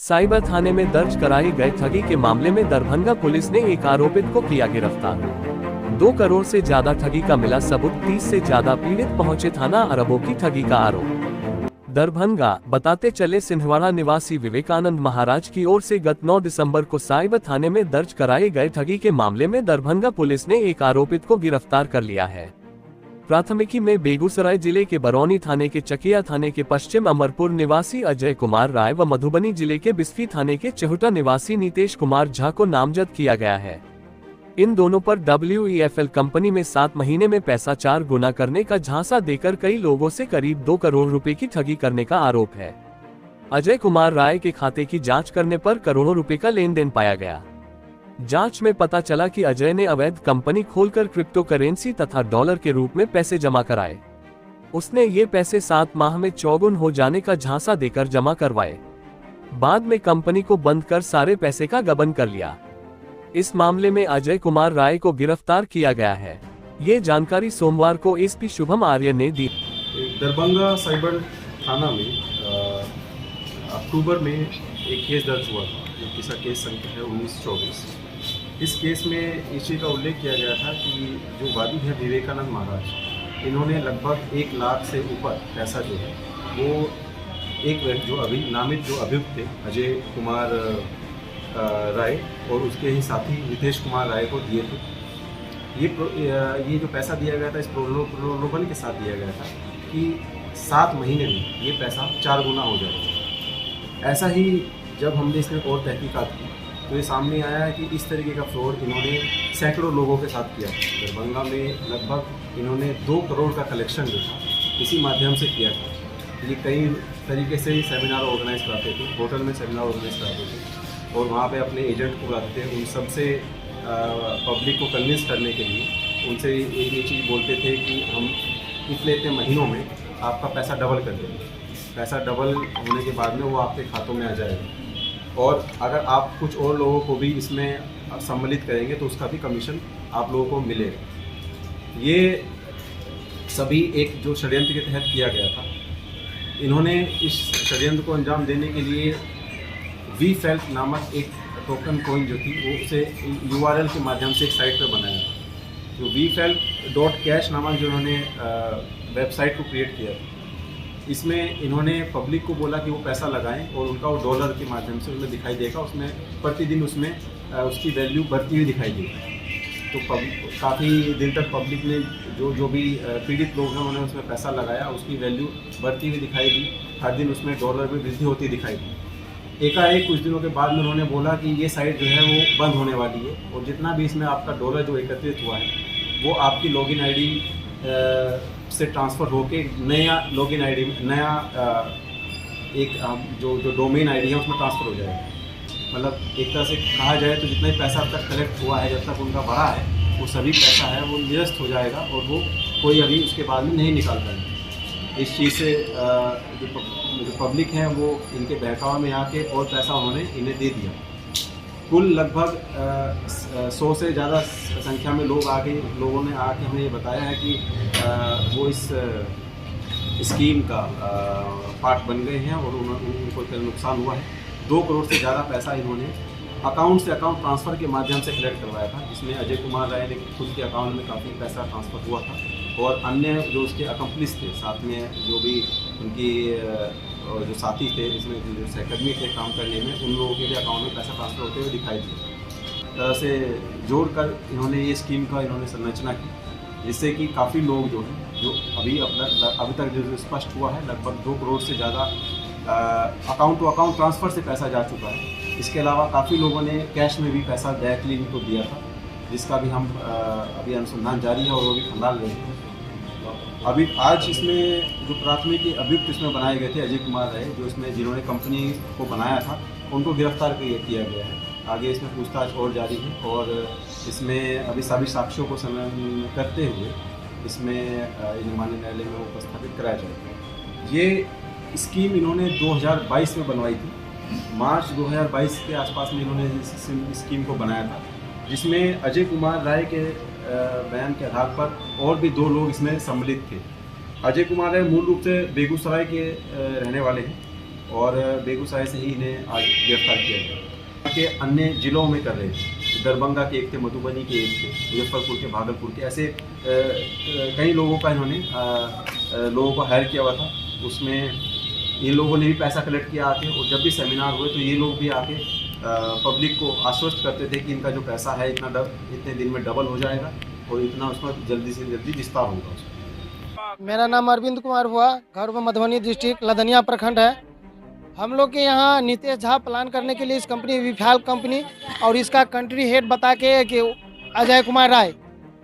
Cyber थाने में दर्ज कराई गई ठगी के मामले में दरभंगा पुलिस ने एक आरोपित को किया गिरफ्तार। 2 करोड़ से ज्यादा ठगी का मिला सबूत, 30 से ज्यादा पीड़ित पहुंचे थाना, अरबों की ठगी का आरोप। दरभंगा बताते चले सिंहवाड़ा निवासी विवेकानंद महाराज की ओर से गत 9 दिसंबर को साइबर थाने में दर्ज कराए गए ठगी के मामले में दरभंगा पुलिस ने एक आरोपित को गिरफ्तार कर लिया है। प्राथमिकी में बेगूसराय जिले के बरौनी थाने के चकिया थाने के पश्चिम अमरपुर निवासी अजय कुमार राय व मधुबनी जिले के बिस्फी थाने के चहुटा निवासी नीतेश कुमार झा को नामजद किया गया है। इन दोनों पर WEFL कंपनी में 7 महीने में पैसा 4 गुना करने का झांसा देकर कई लोगों से करीब 2 करोड़ रुपए की ठगी करने का आरोप है। अजय कुमार राय के खाते की जांच करने पर करोड़ों रुपए का लेन देन पाया गया। जांच में पता चला कि अजय ने अवैध कंपनी खोलकर क्रिप्टो करेंसी तथा डॉलर के रूप में पैसे जमा कराए। उसने ये पैसे 7 माह में 4 गुना हो जाने का झांसा देकर जमा करवाए। बाद में कंपनी को बंद कर सारे पैसे का गबन कर लिया। इस मामले में अजय कुमार राय को गिरफ्तार किया गया है। ये जानकारी सोमवार को एसपी शुभम आर्य ने दी। दरभंगा साइबर थाना में अक्टूबर में एक केस दर्ज हुआ था, जिसका केस संख्या है 1924। इस केस में इस चीज़ का उल्लेख किया गया था कि जो वादी है विवेकानंद महाराज, इन्होंने लगभग 1 लाख से ऊपर पैसा जो है वो एक जो नामित जो अभियुक्त थे अजय कुमार राय और उसके ही साथी नीतेश कुमार राय को दिए थे। ये जो पैसा दिया गया था इस प्रलोभन के साथ दिया गया था कि 7 महीने में ये पैसा 4 गुना हो जाएगा। ऐसा ही जब हमने इसमें और तहकीकात की तो ये सामने आया है कि इस तरीके का फ्रॉड इन्होंने सैकड़ों लोगों के साथ किया। दरभंगा में लगभग इन्होंने 2 करोड़ का कलेक्शन जो था इसी माध्यम से किया था। ये कई तरीके से सेमिनार ऑर्गेनाइज कराते थे, होटल में सेमिनार ऑर्गेनाइज कराते थे और वहाँ पे अपने एजेंट को बुलाते थे। उन सब से पब्लिक को कन्विंस करने के लिए उनसे ये चीज़ बोलते थे कि हम इतने महीनों में आपका पैसा डबल कर देंगे। पैसा डबल होने के बाद में वो आपके खातों में आ जाएगा और अगर आप कुछ और लोगों को भी इसमें सम्मिलित करेंगे तो उसका भी कमीशन आप लोगों को मिलेगा। ये सभी एक जो षड्यंत्र के तहत किया गया था। इन्होंने इस षड्यंत्र को अंजाम देने के लिए VFELT नामक एक टोकन कॉइन जो थी वो उसे URL के माध्यम से एक साइट पर बनाया था। जो VFELT.cash नामक जो उन्होंने वेबसाइट को क्रिएट किया था, इसमें इन्होंने पब्लिक को बोला कि वो पैसा लगाएं और उनका वो डॉलर के माध्यम से उन्हें दिखाई देगा। उसमें प्रतिदिन उसमें उसकी वैल्यू बढ़ती हुई दिखाई देगी। तो काफ़ी दिन तक पब्लिक ने जो भी पीड़ित लोग हैं उन्होंने उसमें पैसा लगाया, उसकी वैल्यू बढ़ती हुई दिखाई दी। हर दिन उसमें डॉलर में वृद्धि होती दिखाई दी। एकाएक कुछ दिनों के बाद में उन्होंने बोला कि ये साइट जो है वो बंद होने वाली है और जितना भी इसमें आपका डॉलर जो एकत्रित हुआ है वो आपकी लॉगिन आईडी से ट्रांसफ़र होके नया लॉगिन आईडी नया एक जो डोमेन आईडी है उसमें ट्रांसफ़र हो जाएगा। मतलब एक तरह से कहा जाए तो जितना भी पैसा अब तक कलेक्ट हुआ है, जब तक उनका बढ़ा है, वो सभी पैसा है वो निरस्त हो जाएगा और वो कोई अभी उसके बाद में नहीं निकाल पाएंगे। इस चीज़ से जो पब्लिक हैं वो इनके बहकावा में आके और पैसा उन्होंने इन्हें दे दिया। कुल लगभग 100 से ज़्यादा संख्या में लोगों ने आके हमें ये बताया है कि वो इस स्कीम का पार्ट बन गए हैं और उनको नुकसान हुआ है। 2 करोड़ से ज़्यादा पैसा इन्होंने अकाउंट से अकाउंट ट्रांसफ़र के माध्यम से कलेक्ट करवाया था, जिसमें अजय कुमार राय ने खुद के अकाउंट में काफ़ी पैसा ट्रांसफ़र हुआ था और अन्य जो उसके अकम्प्लिस थे, साथ में जो भी उनकी जो साथी थे इसमें जो सहकर्मी थे काम करने में, उन लोगों के भी अकाउंट में पैसा ट्रांसफ़र होते हुए दिखाई दिया। तरह से जोड़कर इन्होंने ये स्कीम का संरचना की, जिससे कि काफ़ी लोग जो हैं जो अभी तक जो स्पष्ट हुआ है लगभग 2 करोड़ से ज़्यादा अकाउंट टू अकाउंट ट्रांसफ़र से पैसा जा चुका है। इसके अलावा काफ़ी लोगों ने कैश में भी पैसा डायरेक्टली इनको दिया था, जिसका भी हम अभी अनुसंधान जारी है और वो भी खंगाल रहे हैं। अभी आज इसमें जो प्राथमिक अभियुक्त इसमें बनाए गए थे अजय कुमार राय, जो इसमें जिन्होंने कंपनी को बनाया था, उनको गिरफ्तार किया गया है। आगे इसमें पूछताछ और जारी है और इसमें अभी सभी साक्ष्यों को संलग्न करते हुए इसमें माननीय न्यायालय में उपस्थापित कराया जाएगा। ये स्कीम इन्होंने 2022 में बनवाई थी। मार्च 2022 के आसपास में इन्होंने इस स्कीम को बनाया था, जिसमें अजय कुमार राय के बयान के आधार पर और भी 2 लोग इसमें सम्मिलित थे। अजय कुमार राय मूल रूप से बेगूसराय के रहने वाले हैं और बेगूसराय से ही इन्हें आज गिरफ्तार किया गया। के अन्य जिलों में कर रहे थे, दरभंगा के एक थे, मधुबनी के एक थे, मुजफ्फरपुर के, भागलपुर के, ऐसे कई लोगों का इन्होंने लोगों को हायर किया हुआ था। उसमें इन लोगों ने भी पैसा कलेक्ट किया आके, और जब भी सेमिनार हुए तो ये लोग भी आके पब्लिक को आश्वस्त करते थे कि इनका जो पैसा है इतने दिन में डबल हो जाएगा और इतना उसमें जल्दी से जल्दी विस्तार होगा उसमें। मेरा नाम अरविंद कुमार हुआ, घर में मधुबनी डिस्ट्रिक्ट लदनिया प्रखंड है। हम लोग के यहाँ नितेश झा प्लान करने के लिए इस कंपनी विफाल कंपनी और इसका कंट्री हेड बता के कि अजय कुमार राय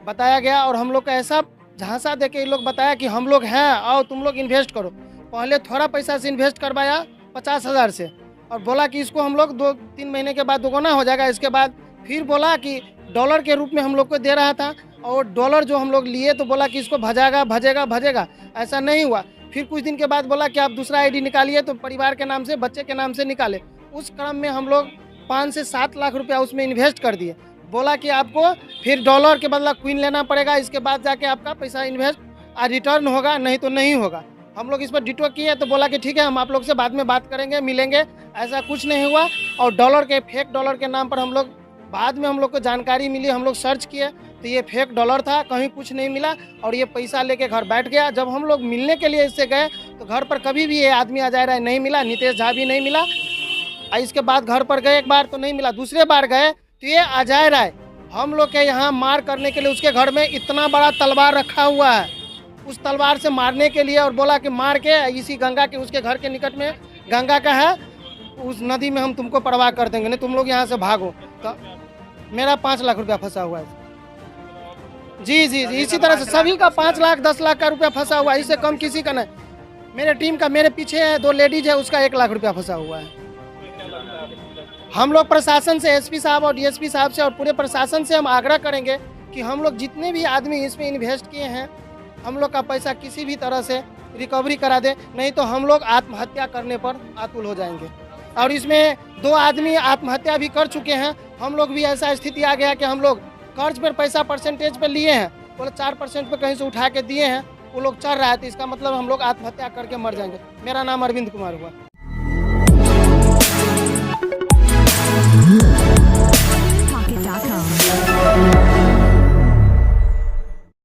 बताया गया, और हम लोग का ऐसा झांसा दे के ये लोग बताया कि हम लोग हैं और तुम लोग इन्वेस्ट करो। पहले थोड़ा पैसा से इन्वेस्ट करवाया 50,000 से, और बोला कि इसको हम लोग 2-3 महीने के बाद दोगुना हो जाएगा। इसके बाद फिर बोला कि डॉलर के रूप में हम लोग को दे रहा था, और डॉलर जो हम लोग लिए तो बोला कि इसको भजेगा। ऐसा नहीं हुआ। फिर कुछ दिन के बाद बोला कि आप दूसरा आईडी निकालिए, तो परिवार के नाम से, बच्चे के नाम से निकाले। उस क्रम में हम लोग 5 से 7 लाख रुपया उसमें इन्वेस्ट कर दिए। बोला कि आपको फिर डॉलर के बदला क्वीन लेना पड़ेगा, इसके बाद जाके आपका पैसा इन्वेस्ट रिटर्न होगा, नहीं तो नहीं होगा। हम लोग इस पर डिटो किए तो बोला कि ठीक है, हम आप लोग से बाद में बात करेंगे, मिलेंगे। ऐसा कुछ नहीं हुआ। और डॉलर के, फेक डॉलर के नाम पर हम लोग, बाद में हम लोग को जानकारी मिली, हम लोग सर्च किए तो ये फेक डॉलर था, कहीं कुछ नहीं मिला, और ये पैसा लेके घर बैठ गया। जब हम लोग मिलने के लिए इससे गए तो घर पर कभी भी ये आदमी अजय राय नहीं मिला, नितेश झा भी नहीं मिला। इसके बाद घर पर गए एक बार तो नहीं मिला, दूसरे बार गए तो ये अजय राय हम लोग के यहाँ मार करने के लिए, उसके घर में इतना बड़ा तलवार रखा हुआ है, उस तलवार से मारने के लिए, और बोला कि मार के इसी गंगा के, उसके घर के निकट में गंगा का है, उस नदी में हम तुमको परवाह कर देंगे, नहीं तुम लोग यहाँ से भागो। तो मेरा 5 लाख रुपया फंसा हुआ है। जी, इसी तरह से सभी का 5 लाख 10 लाख का रुपया फंसा हुआ है, इससे कम किसी का नहीं। मेरे टीम का, मेरे पीछे है 2 लेडीज है, उसका 1 लाख रुपया फंसा हुआ है। हम लोग प्रशासन से, एसपी साहब और डीएसपी साहब से और पूरे प्रशासन से हम आग्रह करेंगे कि हम लोग जितने भी आदमी इसमें इन्वेस्ट किए हैं, हम लोग का पैसा किसी भी तरह से रिकवरी करा दे, नहीं तो हम लोग आत्महत्या करने पर आतुल हो जाएंगे। और इसमें 2 आदमी आत्महत्या भी कर चुके हैं। हम लोग भी ऐसा स्थिति आ गया कि हम लोग कर्ज पर पैसा परसेंटेज पर लिए हैं, बोले 4% पर कहीं से उठा के दिए हैं, वो लोग चल रहा है, तो इसका मतलब हम लोग आत्महत्या करके मर जाएंगे। मेरा नाम अरविंद कुमार हुआ।